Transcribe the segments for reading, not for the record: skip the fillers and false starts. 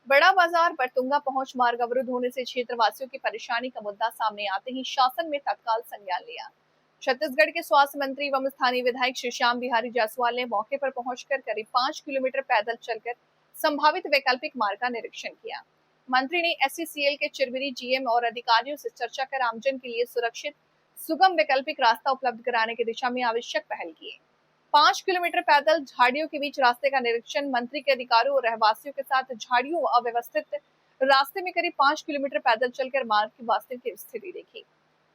बड़ा बाजार बरतुंगा पहुंच मार्ग अवरुद्ध होने से क्षेत्रवासियों की परेशानी का मुद्दा सामने आते ही शासन में तत्काल संज्ञान लिया। छत्तीसगढ़ के स्वास्थ्य मंत्री एवं स्थानीय विधायक श्री श्याम बिहारी जायसवाल ने मौके पर पहुंचकर करीब 5 किलोमीटर पैदल चलकर संभावित वैकल्पिक मार्ग का निरीक्षण किया। मंत्री ने एससीसीएल के चिरमिरी जीएम और अधिकारियों से चर्चा कर आमजन के लिए सुरक्षित सुगम वैकल्पिक रास्ता उपलब्ध कराने की दिशा में आवश्यक पहल की। 5 किलोमीटर पैदल झाड़ियों के बीच रास्ते का निरीक्षण मंत्री के अधिकारियों और रहवासियों के साथ झाड़ियों अव्यवस्थित रास्ते में करीब 5 किलोमीटर पैदल चलकर मार्ग की वास्तविक स्थिति देखी।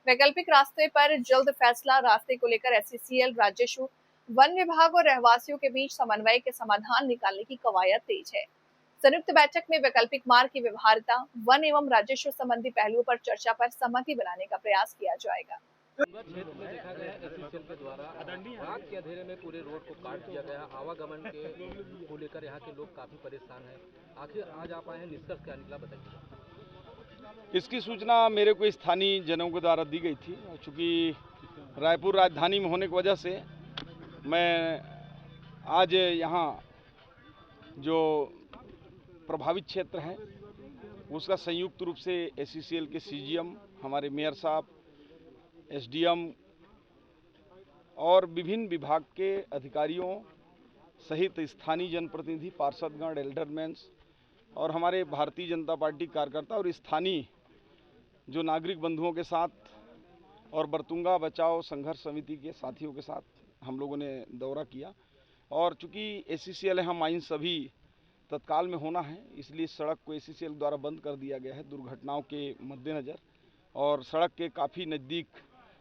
वैकल्पिक रास्ते पर जल्द फैसला। रास्ते को लेकर एससीसीएल, राजस्व, वन विभाग और रहवासियों के बीच समन्वय के समाधान निकालने की कवायद तेज है। संयुक्त बैठक में वैकल्पिक मार्ग की व्यवहार्यता, वन एवं राजस्व संबंधी पहलुओं पर चर्चा कर सहमति बनाने का प्रयास किया जाएगा। क्षेत्र में देखा गया एससीसीएल के द्वारा रात के अंधेरे में पूरे रोड को काट दिया गया। आवागमन के को लेकर यहाँ के लोग काफी परेशान हैं। आखिर आज आप आए हैं, निष्कर्ष क्या निकला, बताइए। इसकी सूचना मेरे को स्थानीय जनों के द्वारा दी गई थी। चूँकि रायपुर राजधानी में होने की वजह से मैं आज यहाँ जो प्रभावित क्षेत्र है उसका संयुक्त रूप से एससीसीएल के सीजीएम, हमारे मेयर साहब, एसडीएम और विभिन्न विभाग के अधिकारियों सहित स्थानीय जनप्रतिनिधि, पार्षदगण, एल्डरमैन्स और हमारे भारतीय जनता पार्टी कार्यकर्ता और स्थानीय जो नागरिक बंधुओं के साथ और बरतुंगा बचाओ संघर्ष समिति के साथियों के साथ हम लोगों ने दौरा किया। और चूँकि एससीसीएल यहाँ माइंस अभी तत्काल में होना है, इसलिए सड़क को एससीसीएल द्वारा बंद कर दिया गया है दुर्घटनाओं के मद्देनज़र। और सड़क के काफ़ी नज़दीक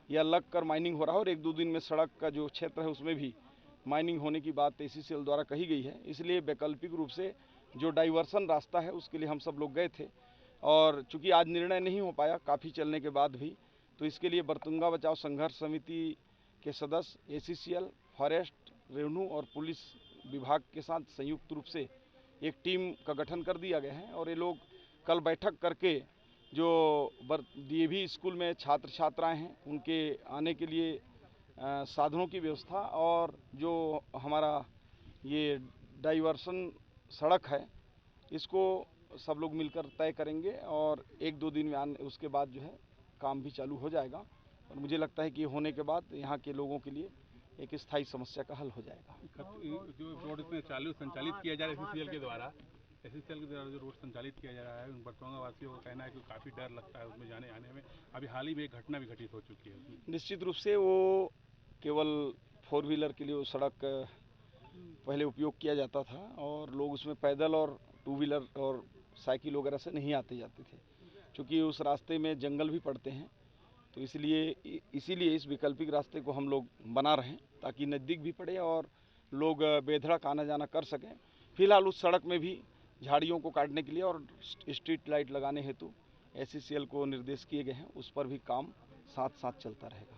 या लग कर माइनिंग हो रहा है और 1-2 दिन में सड़क का जो क्षेत्र है उसमें भी माइनिंग होने की बात एससीसीएल द्वारा कही गई है। इसलिए वैकल्पिक रूप से जो डाइवर्सन रास्ता है उसके लिए हम सब लोग गए थे। और चूँकि आज निर्णय नहीं हो पाया काफ़ी चलने के बाद भी, तो इसके लिए बरतुंगा बचाओ संघर्ष समिति के सदस्य, एससीसीएल, फॉरेस्ट, रेवेन्यू और पुलिस विभाग के साथ संयुक्त रूप से एक टीम का गठन कर दिया गया है। और ये लोग कल बैठक करके जो डीएवी स्कूल में छात्र छात्राएं हैं उनके आने के लिए साधनों की व्यवस्था और जो हमारा ये डाइवर्सन सड़क है इसको सब लोग मिलकर तय करेंगे और 1-2 दिन में आने उसके बाद जो है काम भी चालू हो जाएगा। और मुझे लगता है कि होने के बाद यहाँ के लोगों के लिए एक स्थायी समस्या का हल हो जाएगा। जो रोड इसमें संचालित किया जा रहा है एससीसीएल के द्वारा जो रोड संचालित किया जा रहा है, उन बरतुंगा वासियों का कहना है कि काफ़ी डर लगता है उसमें जाने आने में। अभी हाल ही में एक घटना भी घटित हो चुकी है। निश्चित रूप से वो केवल 4 व्हीलर के लिए वो सड़क पहले उपयोग किया जाता था और लोग उसमें पैदल और 2 व्हीलर और साइकिल वगैरह से नहीं आते जाते थे। क्योंकि उस रास्ते में जंगल भी पड़ते हैं, तो इसीलिए इस वैकल्पिक रास्ते को हम लोग बना रहे हैं ताकि नज़दीक भी पड़े और लोग बेधड़क आना जाना कर सकें। फिलहाल उस सड़क में भी झाड़ियों को काटने के लिए और स्ट्रीट लाइट लगाने हेतु एससीसीएल को निर्देश किए गए हैं, उस पर भी काम साथ साथ चलता रहेगा।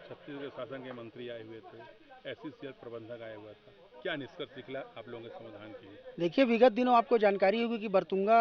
छत्तीसगढ़ शासन के मंत्री आए हुए थे, एससीसीएल प्रबंधक आया हुआ था, क्या निष्कर्ष निकला आप लोगों के समाधान के लिए? देखिए, विगत दिनों आपको जानकारी होगी कि बरतुंगा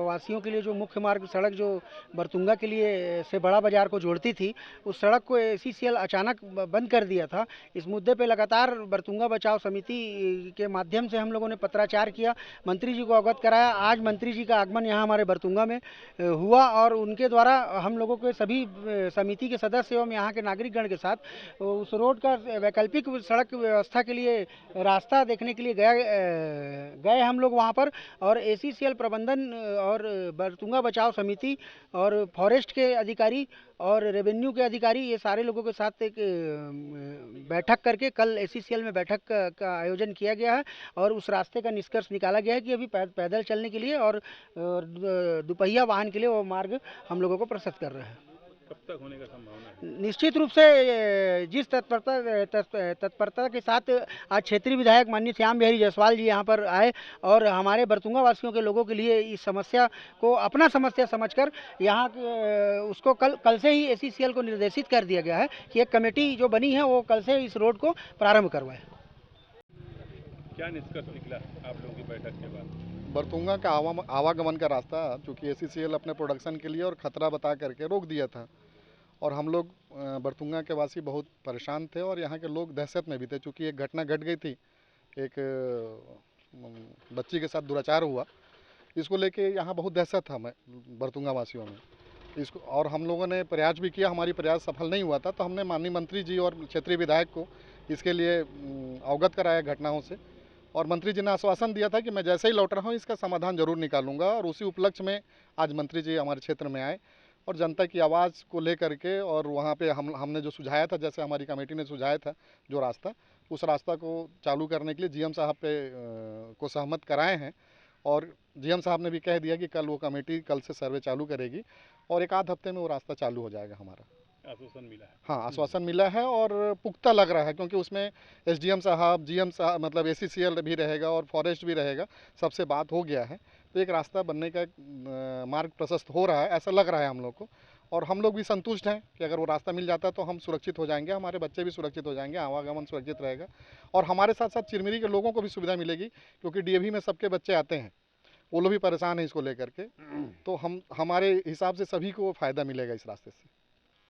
वासियों के लिए जो मुख्य मार्ग सड़क जो बरतुंगा के लिए से बड़ा बाजार को जोड़ती थी, उस सड़क को एससीसीएल अचानक बंद कर दिया था। इस मुद्दे पे लगातार बरतुंगा बचाओ समिति के माध्यम से हम लोगों ने पत्राचार किया, मंत्री जी को अवगत कराया। आज मंत्री जी का आगमन यहाँ हमारे बरतुंगा में हुआ और उनके द्वारा हम लोगों के सभी समिति के सदस्य एवं यहाँ के नागरिकगण के साथ उस रोड का वैकल्पिक सड़क व्यवस्था के लिए रास्ता देखने के लिए गए हम लोग वहाँ पर। और एससीसीएल प्रबंधन और बरतुंगा बचाओ समिति और फॉरेस्ट के अधिकारी और रेवेन्यू के अधिकारी, ये सारे लोगों के साथ एक बैठक करके कल एससीसीएल में बैठक का आयोजन किया गया है और उस रास्ते का निष्कर्ष निकाला गया है कि अभी पैदल चलने के लिए और दुपहिया वाहन के लिए वो मार्ग हम लोगों को प्रशस्त कर रहे हैं। कब तक होने का संभावना है? निश्चित रूप से जिस तत्परता के साथ आज क्षेत्रीय विधायक माननीय श्याम बिहारी जायसवाल जी यहाँ पर आए और हमारे बरतुंगा वासियों के लोगों के लिए इस समस्या को अपना समस्या समझकर यहाँ उसको कल से ही एससीसीएल को निर्देशित कर दिया गया है कि एक कमेटी जो बनी है वो कल से इस रोड को प्रारंभ करवाए। क्या निष्कर्ष निकला आप लोगों की बैठक के बाद? बरतुंगा का आवागमन का रास्ता चूँकि एससीसीएल अपने प्रोडक्शन के लिए और ख़तरा बता करके रोक दिया था और हम लोग बरतुंगा के वासी बहुत परेशान थे और यहाँ के लोग दहशत में भी थे। चूँकि एक घटना घट गई थी, एक बच्ची के साथ दुराचार हुआ, इसको लेके यहाँ बहुत दहशत था बरतुंगा वासियों में। इसको और हम लोगों ने प्रयास भी किया, हमारी प्रयास सफल नहीं हुआ था, तो हमने माननीय मंत्री जी और क्षेत्रीय विधायक को इसके लिए अवगत कराया घटनाओं से, और मंत्री जी ने आश्वासन दिया था कि मैं जैसे ही लौट रहा हूँ इसका समाधान जरूर निकालूंगा। और उसी उपलक्ष्य में आज मंत्री जी हमारे क्षेत्र में आए और जनता की आवाज़ को लेकर के, और वहाँ पे हमने जो सुझाया था, जैसे हमारी कमेटी ने सुझाया था जो रास्ता, उस रास्ता को चालू करने के लिए जीएम साहब को सहमत कराए हैं। और जीएम साहब ने भी कह दिया कि कल वो कमेटी कल से सर्वे चालू करेगी और एक आध हफ्ते में वो रास्ता चालू हो जाएगा हमारा। आश्वासन मिला है। हाँ, आश्वासन मिला है और पुख्ता लग रहा है, क्योंकि उसमें एसडीएम साहब, जीएम साहब, मतलब एसीसीएल भी रहेगा और फॉरेस्ट भी रहेगा, सबसे बात हो गया है। तो एक रास्ता बनने का मार्ग प्रशस्त हो रहा है, ऐसा लग रहा है हम लोग को। और हम लोग भी संतुष्ट हैं कि अगर वो रास्ता मिल जाता है तो हम सुरक्षित हो जाएंगे, हमारे बच्चे भी सुरक्षित हो जाएंगे, आवागमन सुरक्षित रहेगा और हमारे साथ साथ चिरमिरी के लोगों को भी सुविधा मिलेगी, क्योंकि डीएवी में सबके बच्चे आते हैं, वो लोग भी परेशान हैं इसको लेकर के। तो हमारे हिसाब से सभी को फ़ायदा मिलेगा इस रास्ते से।